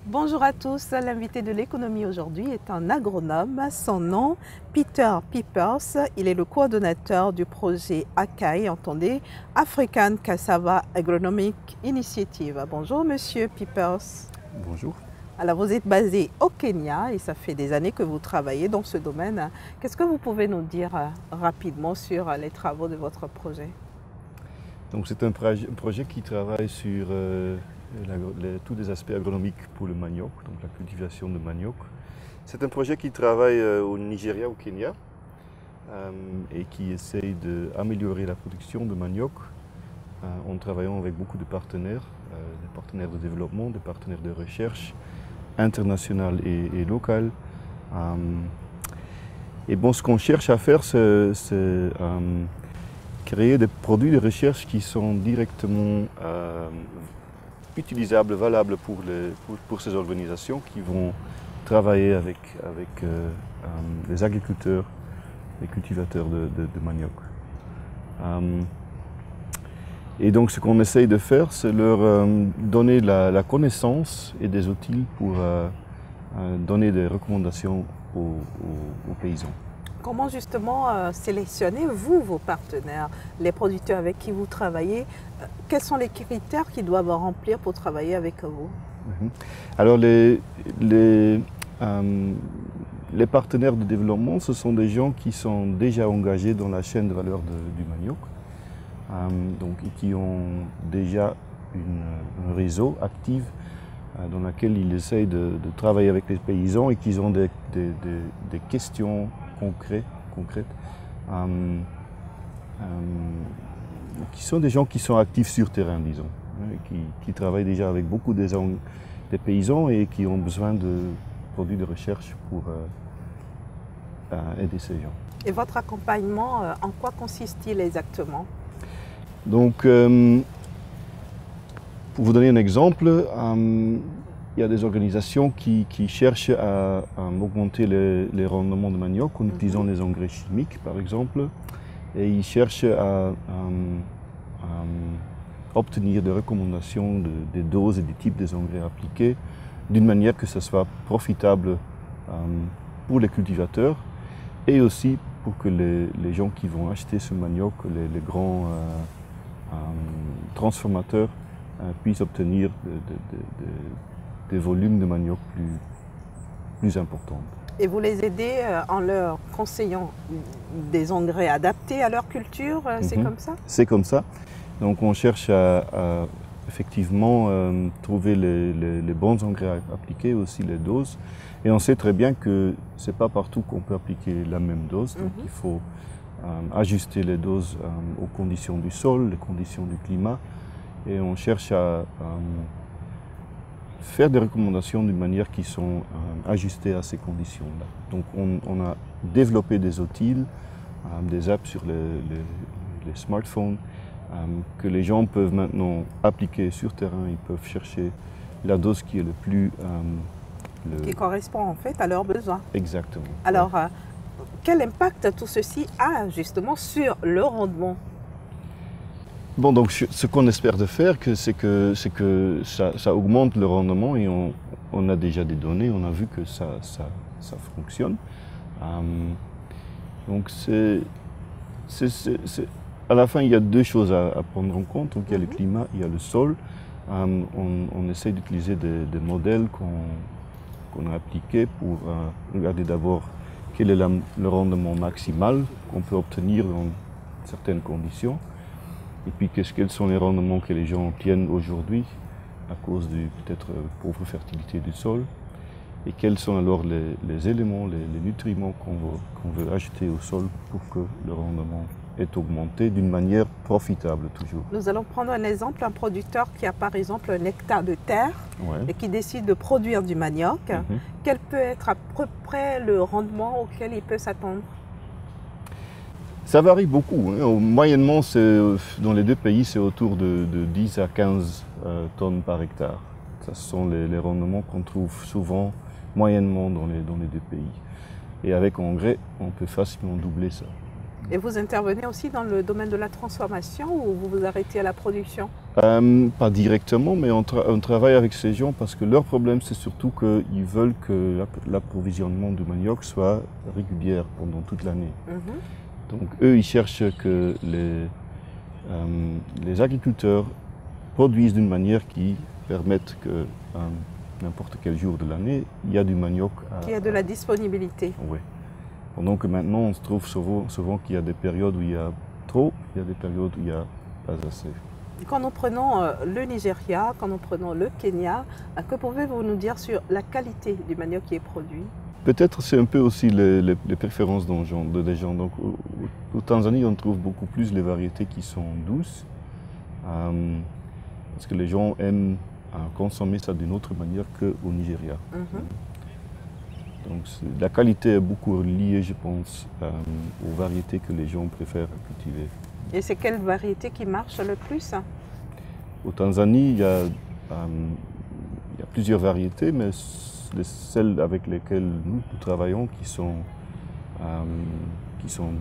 Bonjour à tous, l'invité de l'économie aujourd'hui est un agronome. Son nom, Peter Peepers. Il est le coordonnateur du projet ACAI, entendez, African Cassava Agronomic Initiative. Bonjour Monsieur Peepers. Bonjour. Alors vous êtes basé au Kenya et ça fait des années que vous travaillez dans ce domaine. Qu'est-ce que vous pouvez nous dire rapidement sur les travaux de votre projet? Donc c'est un projet qui travaille sur tous les aspects agronomiques pour le manioc, donc la cultivation de manioc. C'est un projet qui travaille au Nigeria, au Kenya, et qui essaye d'améliorer la production de manioc en travaillant avec beaucoup de partenaires, des partenaires de développement, des partenaires de recherche, internationaux et locaux. Et bon, ce qu'on cherche à faire, c'est créer des produits de recherche qui sont directement utilisables, valables pour ces organisations qui vont travailler avec les agriculteurs, les cultivateurs de manioc. Et donc ce qu'on essaye de faire, c'est leur donner la connaissance et des outils pour donner des recommandations aux paysans. Comment justement sélectionnez-vous vos partenaires, les producteurs avec qui vous travaillez? Quels sont les critères qu'ils doivent remplir pour travailler avec vous? Alors les partenaires de développement, ce sont des gens qui sont déjà engagés dans la chaîne de valeur du manioc, donc qui ont déjà un réseau actif dans lequel ils essayent de travailler avec les paysans et qui ont des questions concrètes, qui sont des gens qui sont actifs sur terrain, disons, qui travaillent déjà avec beaucoup des paysans et qui ont besoin de produits de recherche pour aider ces gens. Et votre accompagnement, en quoi consiste-t-il exactement? Donc, pour vous donner un exemple, il y a des organisations qui cherchent à augmenter les rendements de manioc en utilisant les engrais chimiques, par exemple, et ils cherchent à obtenir des recommandations des doses et des types des engrais appliqués d'une manière que ce soit profitable pour les cultivateurs et aussi pour que les gens qui vont acheter ce manioc, les grands transformateurs, puissent obtenir des volumes de manioc plus importants. Et vous les aidez en leur conseillant des engrais adaptés à leur culture, c'est comme ça? C'est comme ça. Donc on cherche à effectivement trouver les bons engrais appliqués, aussi les doses. Et on sait très bien que ce n'est pas partout qu'on peut appliquer la même dose. Donc il faut ajuster les doses aux conditions du sol, les conditions du climat. Et on cherche à faire des recommandations d'une manière qui sont ajustées à ces conditions-là. Donc on a développé des outils, des apps sur les smartphones que les gens peuvent maintenant appliquer sur terrain. Ils peuvent chercher la dose qui est le plus... qui correspond en fait à leurs besoins. Exactement. Alors, quel impact tout ceci a justement sur le rendement? Bon, donc ce qu'on espère de faire, c'est que ça augmente le rendement et on a déjà des données, on a vu que ça fonctionne. Donc à la fin, il y a deux choses à prendre en compte. Donc il y a le climat, il y a le sol. On essaie d'utiliser des modèles qu'on a appliqués pour regarder d'abord quel est le rendement maximal qu'on peut obtenir dans certaines conditions. Et puis quels sont les rendements que les gens obtiennent aujourd'hui à cause de peut-être pauvre fertilité du sol. Et quels sont alors les éléments, les nutriments qu'on veut ajouter au sol pour que le rendement est augmenté d'une manière profitable toujours. Nous allons prendre un exemple, un producteur qui a par exemple un hectare de terre et qui décide de produire du manioc. Quel peut être à peu près le rendement auquel il peut s'attendre? Ça varie beaucoup. Moyennement, dans les deux pays, c'est autour de 10 à 15 tonnes par hectare. Ce sont les rendements qu'on trouve souvent moyennement dans les deux pays. Et avec engrais, on peut facilement doubler ça. Et vous intervenez aussi dans le domaine de la transformation ou vous vous arrêtez à la production? Pas directement, mais on travaille avec ces gens parce que leur problème, c'est surtout qu'ils veulent que l'approvisionnement du manioc soit régulier pendant toute l'année. Donc eux, ils cherchent que les agriculteurs produisent d'une manière qui permette que n'importe quel jour de l'année, il y a du manioc. Qu'il y a de la disponibilité. Oui. Pendant que maintenant, on se trouve souvent qu'il y a des périodes où il y a trop, il y a des périodes où il n'y a pas assez. Quand nous prenons le Nigeria, quand nous prenons le Kenya, que pouvez-vous nous dire sur la qualité du manioc qui est produit? Peut-être c'est un peu aussi les préférences des gens. Donc, au Tanzanie, on trouve beaucoup plus les variétés qui sont douces, parce que les gens aiment consommer ça d'une autre manière qu'au Nigeria. Donc la qualité est beaucoup liée, je pense, aux variétés que les gens préfèrent cultiver. Et c'est quelle variété qui marche le plus? Au Tanzanie, il y a plusieurs variétés, mais celles avec lesquelles nous travaillons qui sont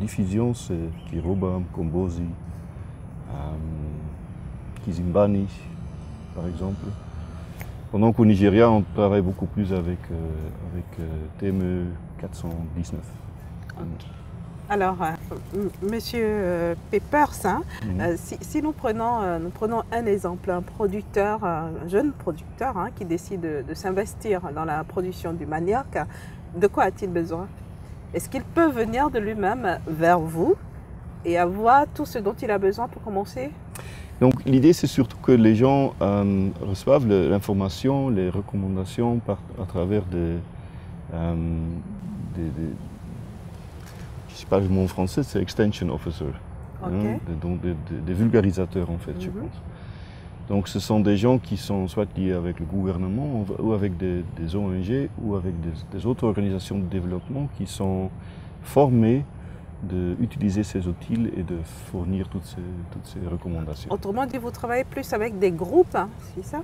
diffusion, c'est Kiroba, Kombozi, Kizimbani, par exemple. Pendant qu'au Nigeria, on travaille beaucoup plus avec TME 419. Okay. Alors, Monsieur Peppers, si nous prenons un exemple, un producteur, un jeune producteur qui décide de s'investir dans la production du manioc, de quoi a-t-il besoin? Est-ce qu'il peut venir de lui-même vers vous et avoir tout ce dont il a besoin pour commencer? Donc l'idée, c'est surtout que les gens reçoivent l'information, les recommandations à travers je ne sais pas le mot en français, c'est extension officer, donc des vulgarisateurs en fait, je pense. Donc ce sont des gens qui sont soit liés avec le gouvernement ou avec des ONG ou avec des autres organisations de développement qui sont formés d'utiliser ces outils et de fournir toutes ces recommandations. Autrement dit, vous travaillez plus avec des groupes, c'est ça?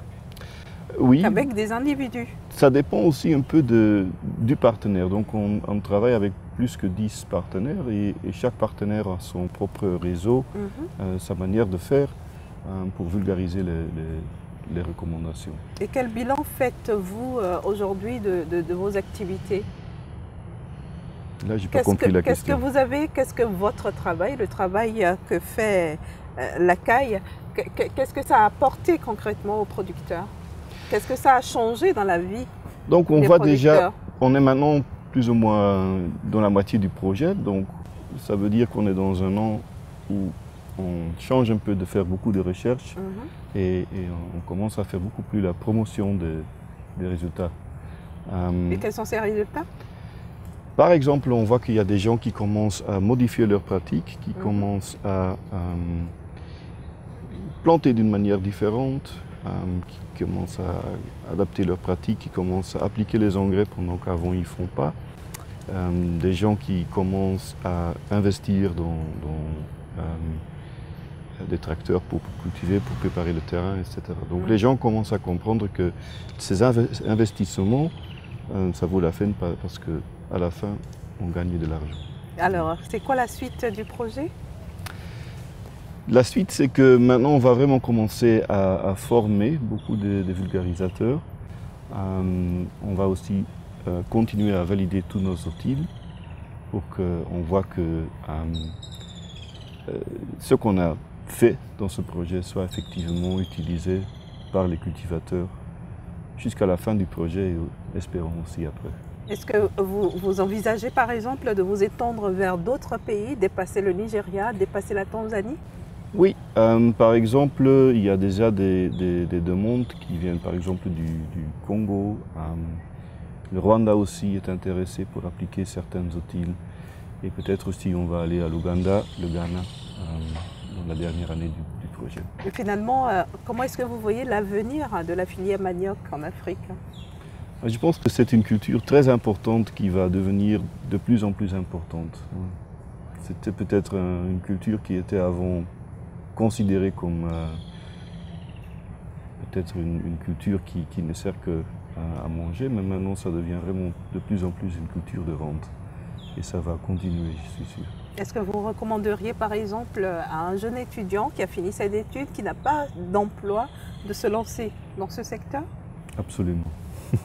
Oui. Avec des individus. Ça dépend aussi un peu du partenaire. Donc on travaille avec plus que 10 partenaires et chaque partenaire a son propre réseau, sa manière de faire pour vulgariser les recommandations. Et quel bilan faites-vous aujourd'hui de vos activités? Là, j'ai pas compris la question. Qu'est-ce que votre travail, le travail que fait l'ACAI, qu'est-ce que ça a apporté concrètement aux producteurs? Qu'est-ce que ça a changé dans la vie? Donc on voit déjà, on est maintenant plus ou moins dans la moitié du projet, donc ça veut dire qu'on est dans un an où on change un peu de faire beaucoup de recherches et on commence à faire beaucoup plus la promotion des résultats. Et quels sont ces résultats? Par exemple, on voit qu'il y a des gens qui commencent à modifier leurs pratiques, qui commencent à planter d'une manière différente, qui commencent à adapter leurs pratiques, qui commencent à appliquer les engrais pendant qu'avant ils ne font pas. Des gens qui commencent à investir dans des tracteurs pour cultiver, pour préparer le terrain, etc. Donc les gens commencent à comprendre que ces investissements, ça vaut la peine parce que à la fin, on gagne de l'argent. Alors, c'est quoi la suite du projet? La suite, c'est que maintenant, on va vraiment commencer à former beaucoup de vulgarisateurs. On va aussi continuer à valider tous nos outils pour qu'on voit que ce qu'on a fait dans ce projet soit effectivement utilisé par les cultivateurs jusqu'à la fin du projet et espérons aussi après. Est-ce que vous envisagez par exemple de vous étendre vers d'autres pays, dépasser le Nigeria, dépasser la Tanzanie? Oui, par exemple, il y a déjà des demandes qui viennent par exemple du Congo. Le Rwanda aussi est intéressé pour appliquer certains outils. Et peut-être aussi on va aller à l'Ouganda, le Ghana, dans la dernière année du projet. Et finalement, comment est-ce que vous voyez l'avenir de la filière manioc en Afrique? Je pense que c'est une culture très importante qui va devenir de plus en plus importante. C'était peut-être une culture qui était avant considérée comme peut-être une culture qui ne sert qu'à manger, mais maintenant ça devient vraiment de plus en plus une culture de vente. Et ça va continuer, je suis sûr. Est-ce que vous recommanderiez par exemple à un jeune étudiant qui a fini ses études, qui n'a pas d'emploi, de se lancer dans ce secteur? Absolument.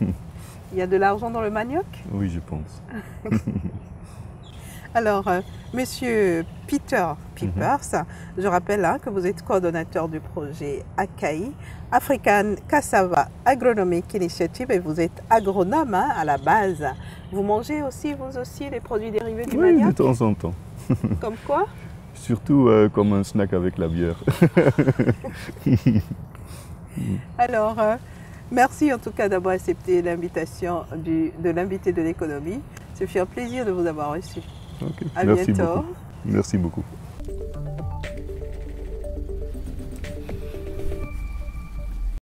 Il y a de l'argent dans le manioc? Oui, je pense. Alors, Monsieur Peter Peepers, je rappelle que vous êtes coordonnateur du projet ACAI, African Cassava Agronomic Initiative, et vous êtes agronome à la base. Vous mangez aussi, vous aussi, les produits dérivés du Oui, manioc? de temps en temps. Comme quoi? Surtout comme un snack avec la bière. Alors, merci en tout cas d'avoir accepté l'invitation de l'invité de l'économie. Ce fut un plaisir de vous avoir reçu. Okay. À Merci bientôt. beaucoup. Merci beaucoup.